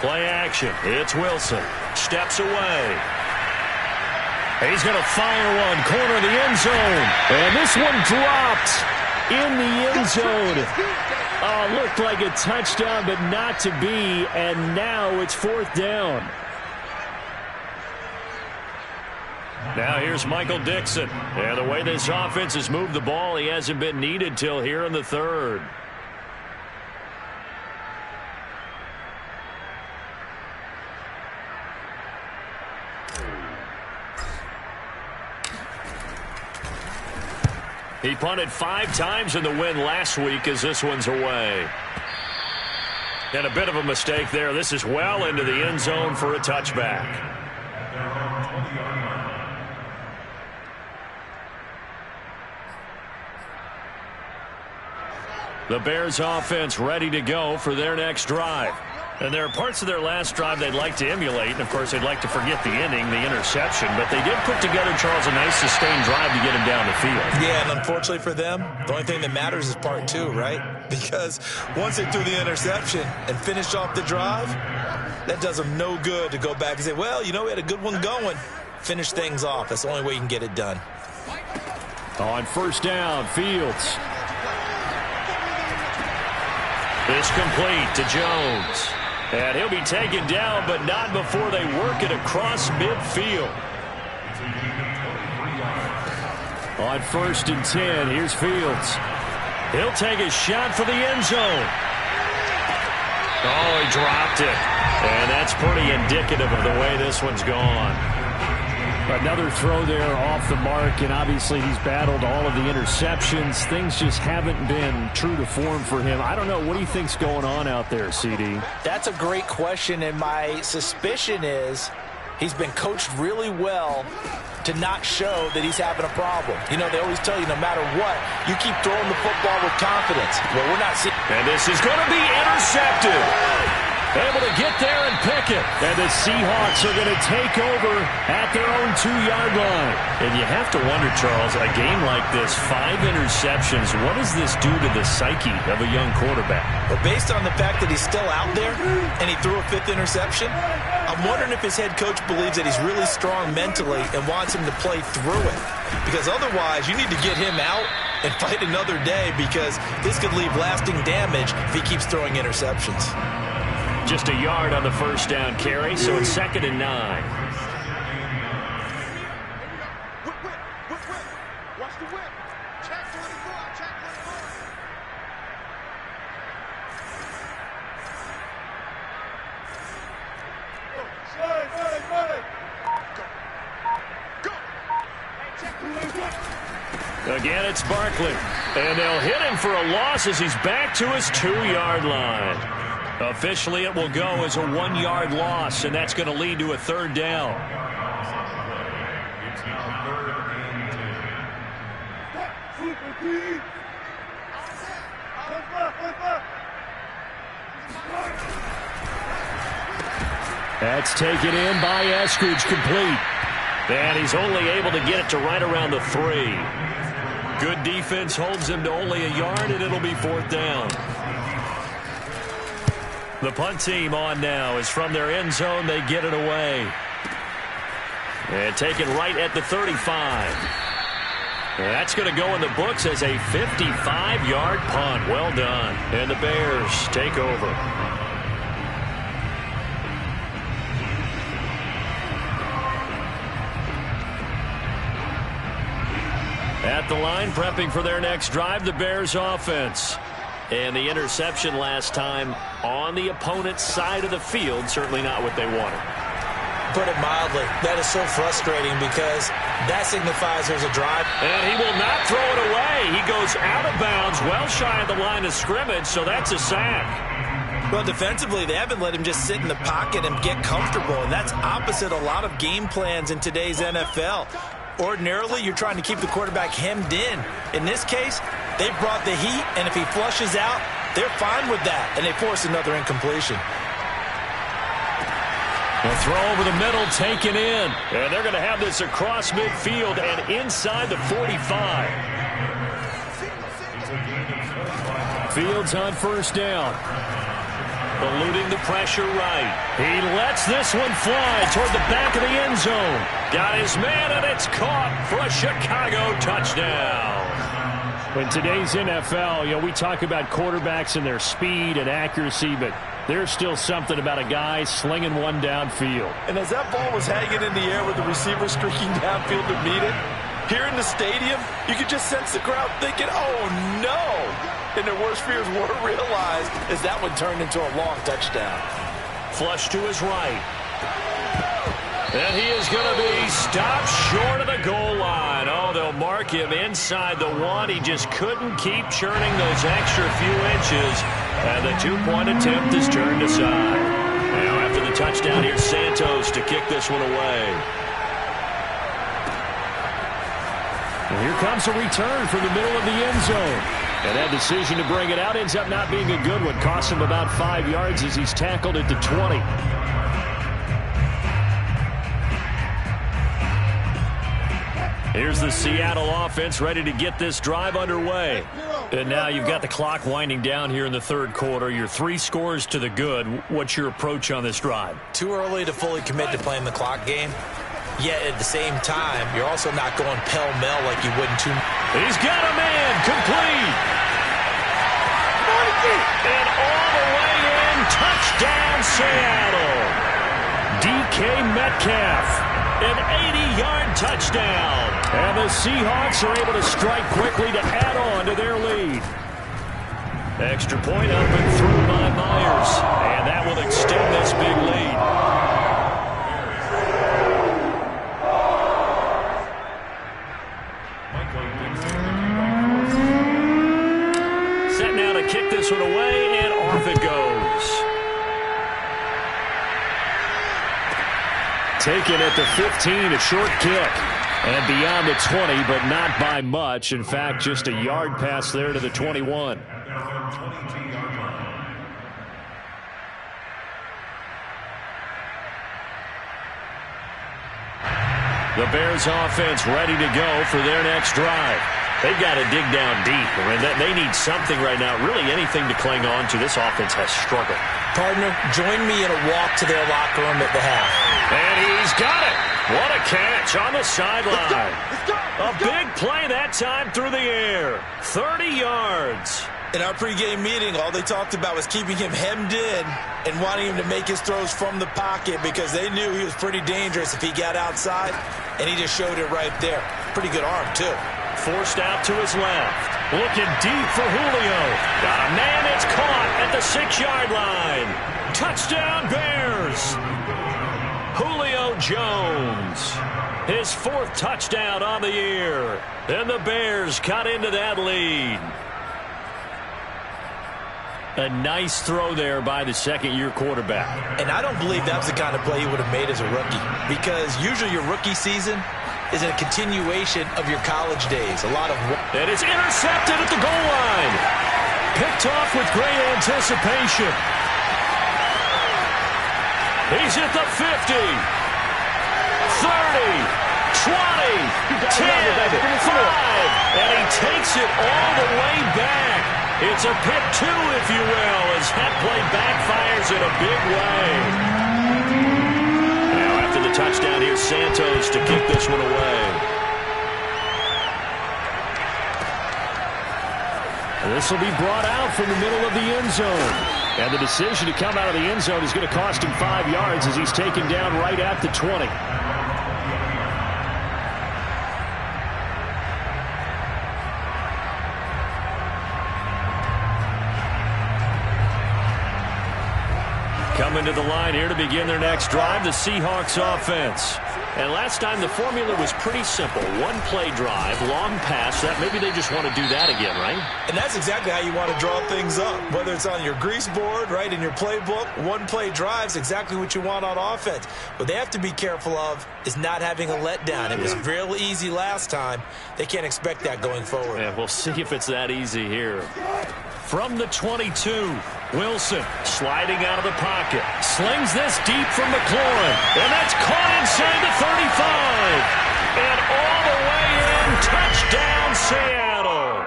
Play action. It's Wilson. Steps away. He's going to fire one. Corner of the end zone. And this one dropped in the end zone. Oh, looked like a touchdown, but not to be. And now it's 4th down. Now here's Michael Dixon. And the way this offense has moved the ball, he hasn't been needed till here in the 3rd. He punted 5 times in the win last week as this one's away. And a bit of a mistake there. This is well into the end zone for a touchback. The Bears offense ready to go for their next drive. And there are parts of their last drive they'd like to emulate. And, of course, they'd like to forget the inning, the interception. But they did put together, Charles, a nice sustained drive to get him down the field. Yeah, and unfortunately for them, the only thing that matters is part 2, right? Because once they threw the interception and finished off the drive, that does them no good to go back and say, well, you know, we had a good one going. Finish things off. That's the only way you can get it done. On 1st down, Fields. It's complete to Jones. And he'll be taken down, but not before they work it across midfield. On 1st and 10, here's Fields. He'll take a shot for the end zone. Oh, he dropped it. And that's pretty indicative of the way this one's gone. Another throw there off the mark, and obviously he's battled all of the interceptions. Things just haven't been true to form for him. I don't know. What do you think's going on out there, CD? That's a great question, and my suspicion is he's been coached really well to not show that he's having a problem. You know, they always tell you no matter what, you keep throwing the football with confidence. Well, we're not seeing. And this is going to be intercepted. Able to get there and pick it. And the Seahawks are going to take over at their own 2-yard line. And you have to wonder, Charles, a game like this, 5 interceptions, what does this do to the psyche of a young quarterback? Well, based on the fact that he's still out there and he threw a 5th interception, I'm wondering if his head coach believes that he's really strong mentally and wants him to play through it. Because otherwise, you need to get him out and fight another day, because this could leave lasting damage if he keeps throwing interceptions. Just a yard on the 1st down carry, so it's 2nd and 9. Watch the whip. Check 24. Check 24. Again, it's Barkley. And they'll hit him for a loss as he's back to his 2-yard line. Officially, it will go as a 1-yard loss, and that's going to lead to a 3rd down. That's taken in by Eskridge, complete. And he's only able to get it to right around the 3. Good defense holds him to only a yard, and it'll be 4th down. The punt team on now is from their end zone. They get it away. And taken right at the 35. And that's going to go in the books as a 55-yard punt. Well done. And the Bears take over. At the line, prepping for their next drive, the Bears offense. And the interception last time on the opponent's side of the field, certainly not what they wanted. Put it mildly, that is so frustrating, because that signifies there's a drive. And he will not throw it away. He goes out of bounds, well shy of the line of scrimmage, so that's a sack. Well, defensively, they haven't let him just sit in the pocket and get comfortable, and that's opposite a lot of game plans in today's NFL. Ordinarily, you're trying to keep the quarterback hemmed in. In this case, they brought the heat, and if he flushes out, they're fine with that, and they force another incompletion. The throw over the middle, taken in. And they're going to have this across midfield and inside the 45. Fields on 1st down. Eluding the pressure right. He lets this one fly toward the back of the end zone. Got his man, and it's caught for a Chicago touchdown. In today's NFL, we talk about quarterbacks and their speed and accuracy, but there's still something about a guy slinging one downfield. And as that ball was hanging in the air with the receiver streaking downfield to meet it, here in the stadium, you could just sense the crowd thinking, oh, no. And their worst fears were realized as that one turned into a long touchdown. Flush to his right. And he is going to be stopped short of the goal line. Oh, they'll mark him inside the one. He just couldn't keep churning those extra few inches. And the two-point attempt is turned aside. Now after the touchdown, here's Santos to kick this one away. And here comes a return from the middle of the end zone. And that decision to bring it out ends up not being a good one. Costs him about 5 yards as he's tackled at the 20. Here's the Seattle offense ready to get this drive underway. And now you've got the clock winding down here in the third quarter. You're 3 scores to the good. What's your approach on this drive? Too early to fully commit to playing the clock game. Yet at the same time, you're also not going pell-mell like you would in two. He's got a man complete. And all the way in, touchdown Seattle. DK Metcalf. An 80-yard touchdown. And the Seahawks are able to strike quickly to add on to their lead. Extra point up and through by Myers. And that will extend this big lead. Set now to kick this one away, and off it goes. Taken at the 15, a short kick. And beyond the 20, but not by much. In fact, just a yard pass there to the 21. The Bears offense ready to go for their next drive. They've got to dig down deep. I mean, they need something right now, really anything to cling on to. This offense has struggled. Partner, join me in a walk to their locker room at the half. And he's got it. What a catch on the sideline. A big play that time through the air. 30 yards. In our pregame meeting, all they talked about was keeping him hemmed in and wanting him to make his throws from the pocket because they knew he was pretty dangerous if he got outside, and he just showed it right there. Pretty good arm, too. Forced out to his left. Looking deep for Julio. Got a man, it's caught at the 6-yard line. Touchdown, Bears. Julio Jones. His 4th touchdown on the year. And the Bears cut into that lead. A nice throw there by the second-year quarterback. And I don't believe that was the kind of play he would have made as a rookie, because usually your rookie season is a continuation of your college days. A lot of... And it's intercepted at the goal line. Picked off with great anticipation. He's at the 50. 30. 20. 10. 5. And he takes it all the way back. It's a pick 2, if you will, as that play backfires in a big way. Now after the touchdown, here's Santos to kick this one away. And this will be brought out from the middle of the end zone. And the decision to come out of the end zone is going to cost him 5 yards as he's taken down right at the 20. Coming to the line here to begin their next drive, the Seahawks offense. And last time the formula was pretty simple. One-play drive, long pass. That maybe they just want to do that again, right? And that's exactly how you want to draw things up. Whether it's on your grease board, right, in your playbook, one-play drive's exactly what you want on offense. What they have to be careful of is not having a letdown. It was real easy last time. They can't expect that going forward. Yeah, we'll see if it's that easy here. From the 22, Wilson sliding out of the pocket. Slings this deep from McLaurin. And that's caught inside the 35. And all the way in, touchdown Seattle.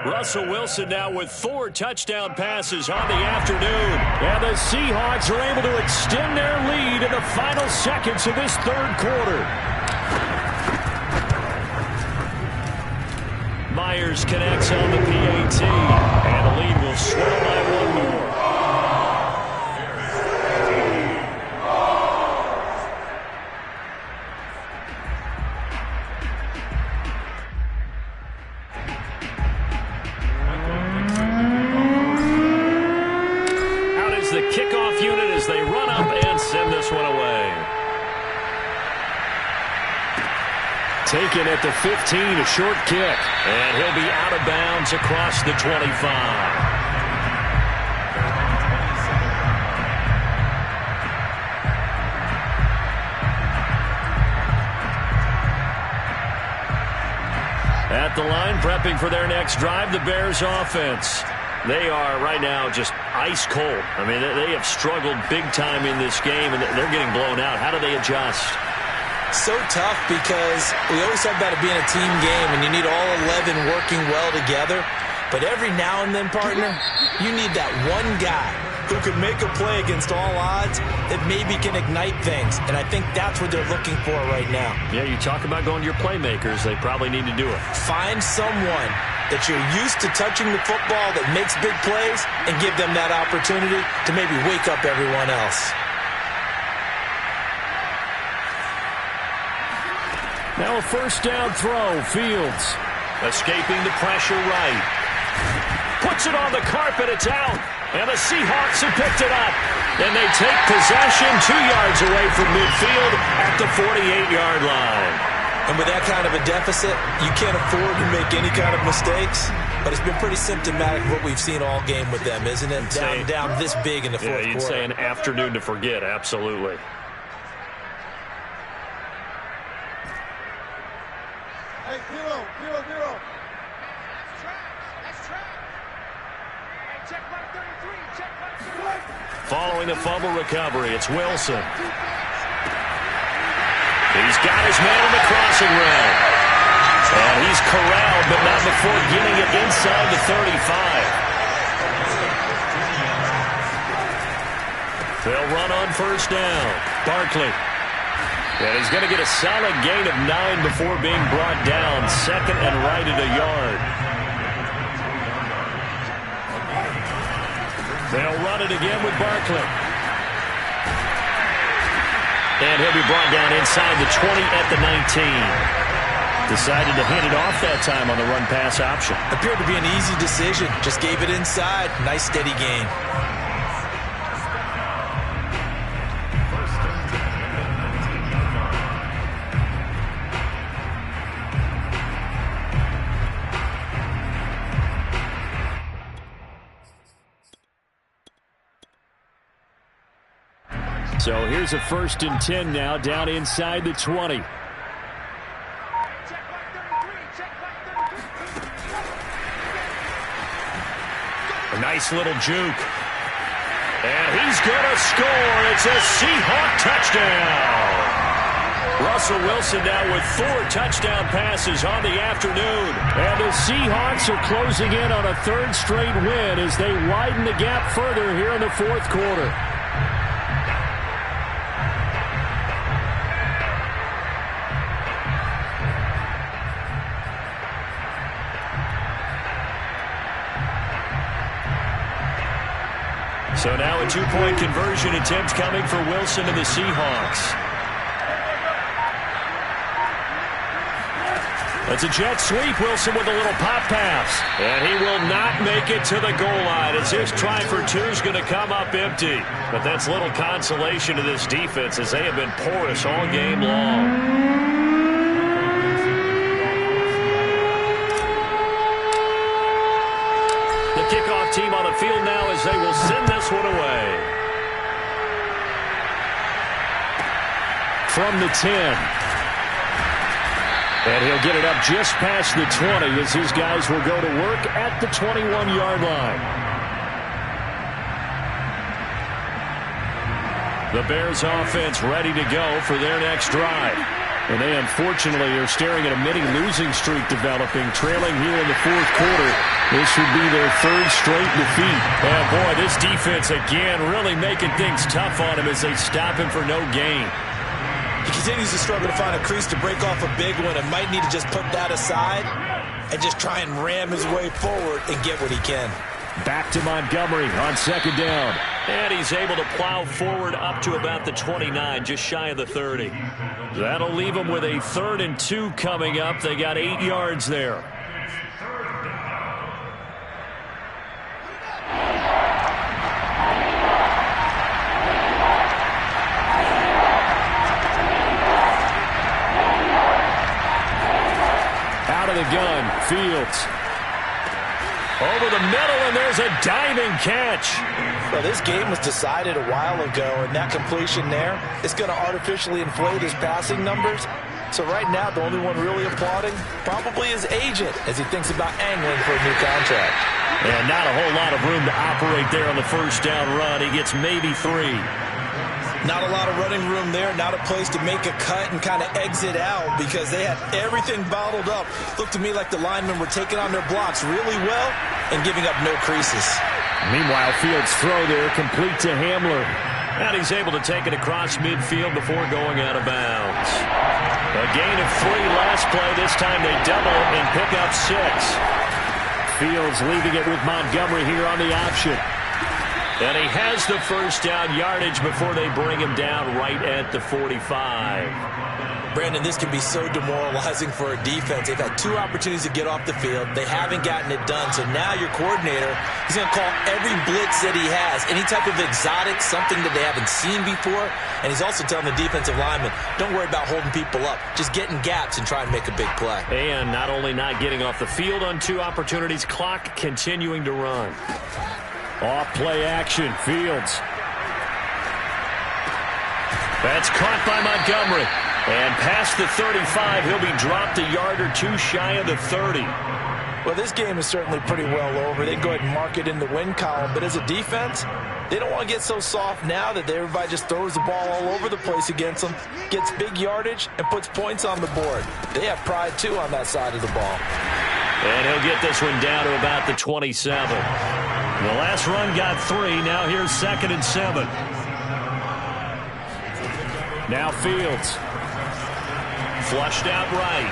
Russell Wilson now with 4 touchdown passes on the afternoon. And the Seahawks are able to extend their lead in the final seconds of this third quarter. Myers connects on the PAT. And the lead will swell by 1 more. The kickoff unit as they run up and send this one away. Taken at the 15, a short kick. And he'll be out of bounds across the 25. At the line, prepping for their next drive, the Bears offense. They are right now just ice cold. I mean, they have struggled big time in this game, and they're getting blown out. How do they adjust? So tough because we always talk about it being a team game, and you need all 11 working well together. But every now and then, partner, you need that one guy who can make a play against all odds that maybe can ignite things. And I think that's what they're looking for right now. Yeah, you talk about going to your playmakers. They probably need to do it. Find someone that you're used to touching the football that makes big plays and give them that opportunity to maybe wake up everyone else. Now a first down throw. Fields escaping the pressure right. Puts it on the carpet. It's out. And the Seahawks have picked it up. And they take possession 2 yards away from midfield at the 48-yard line. And with that kind of a deficit, you can't afford to make any kind of mistakes. But it's been pretty symptomatic of what we've seen all game with them, isn't it? Down this big in the fourth quarter. Yeah, you'd say an afternoon to forget, absolutely. Hey, zero. That's track. Hey, check mark 33. Check mark 33. Following the fumble recovery, it's Wilson. He's got his man in the crossing route. And he's corralled, but not before getting it inside the 35. They'll run on first down. Barkley. And he's going to get a solid gain of 9 before being brought down. Second and right at a yard. They'll run it again with Barkley. And he'll be brought down inside the 20 at the 19. Decided to hand it off that time on the run-pass option. Appeared to be an easy decision. Just gave it inside. Nice, steady gain. So here's a 1st and 10 now, down inside the 20. A nice little juke. And he's going to score. It's a Seahawk touchdown. Russell Wilson now with 4 touchdown passes on the afternoon. And the Seahawks are closing in on a 3rd straight win as they widen the gap further here in the 4th quarter. So now a 2-point conversion attempt coming for Wilson and the Seahawks. It's a jet sweep. Wilson with a little pop pass. And he will not make it to the goal line as his try for 2 is going to come up empty. But that's little consolation to this defense as they have been porous all game long. Kickoff team on the field now as they will send this one away. From the 10. And he'll get it up just past the 20 as his guys will go to work at the 21-yard line. The Bears offense ready to go for their next drive. And they unfortunately are staring at a mini losing streak developing, trailing here in the fourth quarter. This would be their third straight defeat. And boy, this defense again really making things tough on him as they stop him for no gain. He continues to struggle to find a crease to break off a big one and might need to just put that aside and just try and ram his way forward and get what he can. Back to Montgomery on second down. And he's able to plow forward up to about the 29, just shy of the 30. That'll leave him with a 3rd and 2 coming up. They got 8 yards there. Out of the gun, Fields. Over the middle, and there's a diving catch. Well, this game was decided a while ago, and that completion there is going to artificially inflate his passing numbers. So right now, the only one really applauding probably his agent as he thinks about angling for a new contract. And not a whole lot of room to operate there on the first down run. He gets maybe 3. Not a lot of running room there, not a place to make a cut and kind of exit out because they had everything bottled up. Looked to me like the linemen were taking on their blocks really well and giving up no creases. Meanwhile, Fields' throw there complete to Hamler. And he's able to take it across midfield before going out of bounds. A gain of 3 last play. This time they double it and pick up 6. Fields leaving it with Montgomery here on the option. And he has the first down yardage before they bring him down right at the 45. Brandon, this can be so demoralizing for a defense. They've had 2 opportunities to get off the field. They haven't gotten it done. So now your coordinator, he's going to call every blitz that he has, any type of exotic, something that they haven't seen before. And he's also telling the defensive lineman, don't worry about holding people up. Just get in gaps and try and make a big play. And not only not getting off the field on 2 opportunities, clock continuing to run. Off play action, Fields. That's caught by Montgomery. And past the 35, he'll be dropped a yard or 2 shy of the 30. Well, this game is certainly pretty well over. They go ahead and mark it in the win column. But as a defense, they don't want to get so soft now that everybody just throws the ball all over the place against them, gets big yardage, and puts points on the board. They have pride, too, on that side of the ball. And he'll get this one down to about the 27. The last run got 3. Now here's 2nd and 7. Now Fields. Flushed out right.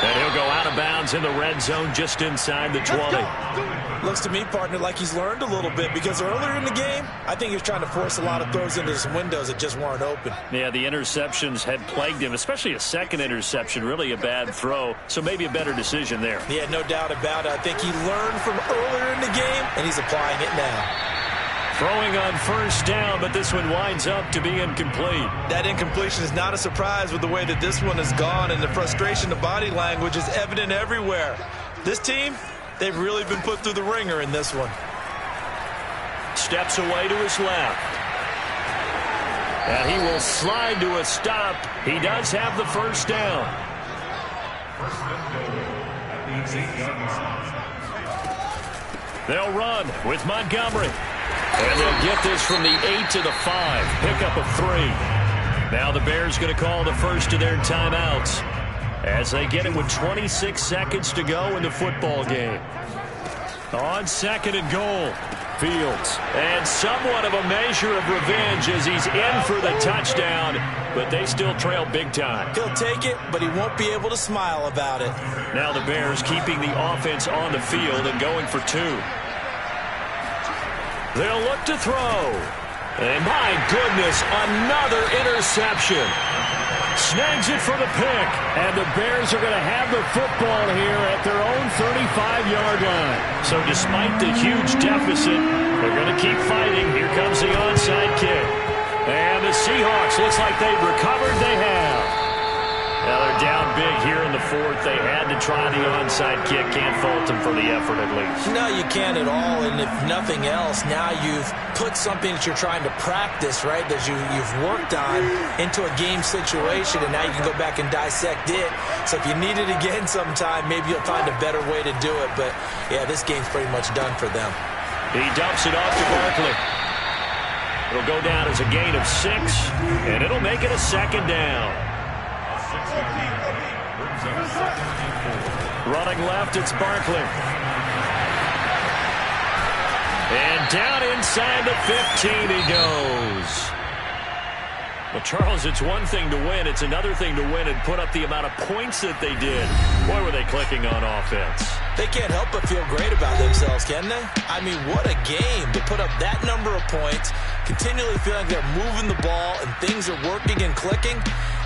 And he'll go out of bounds in the red zone just inside the 20. Looks to me, partner, like he's learned a little bit because earlier in the game, I think he was trying to force a lot of throws into some windows that just weren't open. Yeah, the interceptions had plagued him, especially a second interception, really a bad throw. So maybe a better decision there. Yeah, no doubt about it. I think he learned from earlier in the game, and he's applying it now. Throwing on first down, but this one winds up to be incomplete. That incompletion is not a surprise with the way that this one has gone, and the frustration, the body language is evident everywhere. This team, they've really been put through the ringer in this one. Steps away to his left. And he will slide to a stop. He does have the first down. They'll run with Montgomery. And they'll get this from the 8 to the 5. Pickup of 3. Now the Bears going to call the first of their timeouts as they get it with 26 seconds to go in the football game. On 2nd and goal, Fields. And somewhat of a measure of revenge as he's in for the touchdown, but they still trail big time. He'll take it, but he won't be able to smile about it. Now the Bears keeping the offense on the field and going for 2. They'll look to throw. And my goodness, another interception. Snags it for the pick. And the Bears are going to have the football here at their own 35-yard line. So despite the huge deficit, they're going to keep fighting. Here comes the onside kick. And the Seahawks, looks like they've recovered. They have. Now they're down big here in the 4th. They had to try the onside kick. Can't fault them for the effort at least. No, you can't at all. And if nothing else, now you've put something that you're trying to practice, right, that you've worked on into a game situation, and now you can go back and dissect it. So if you need it again sometime, maybe you'll find a better way to do it. But, yeah, this game's pretty much done for them. He dumps it off to Barkley. It'll go down as a gain of 6, and it'll make it a 2nd down. Running left, it's Barkley. And down inside the 15 he goes. Well, Charles, it's one thing to win. It's another thing to win and put up the amount of points that they did. Boy, were they clicking on offense. They can't help but feel great about themselves, can they? I mean, what a game to put up that number of points, continually feeling like they're moving the ball and things are working and clicking.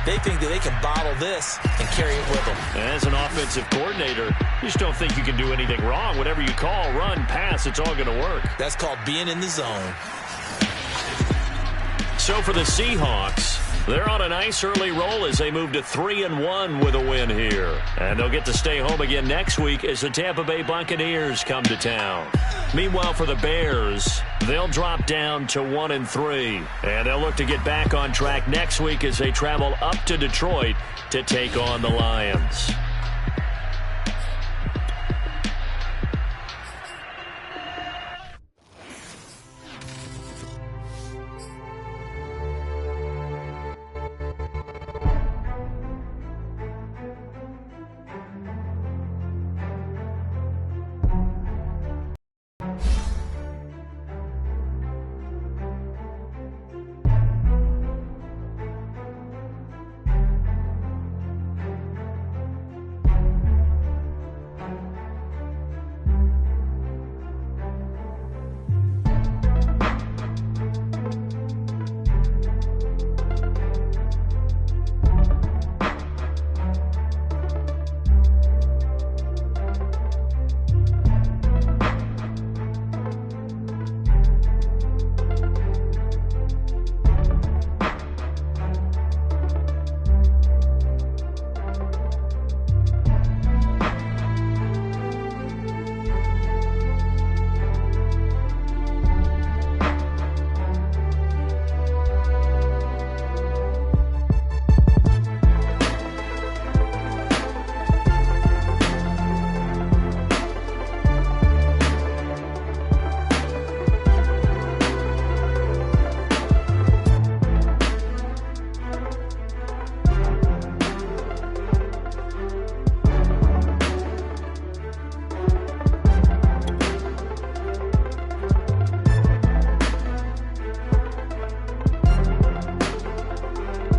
They think that they can bottle this and carry it with them. As an offensive coordinator, you just don't think you can do anything wrong. Whatever you call, run, pass, it's all going to work. That's called being in the zone. So for the Seahawks, they're on a nice early roll as they move to 3-1 with a win here. And they'll get to stay home again next week as the Tampa Bay Buccaneers come to town. Meanwhile, for the Bears, they'll drop down to 1-3. And they'll look to get back on track next week as they travel up to Detroit to take on the Lions.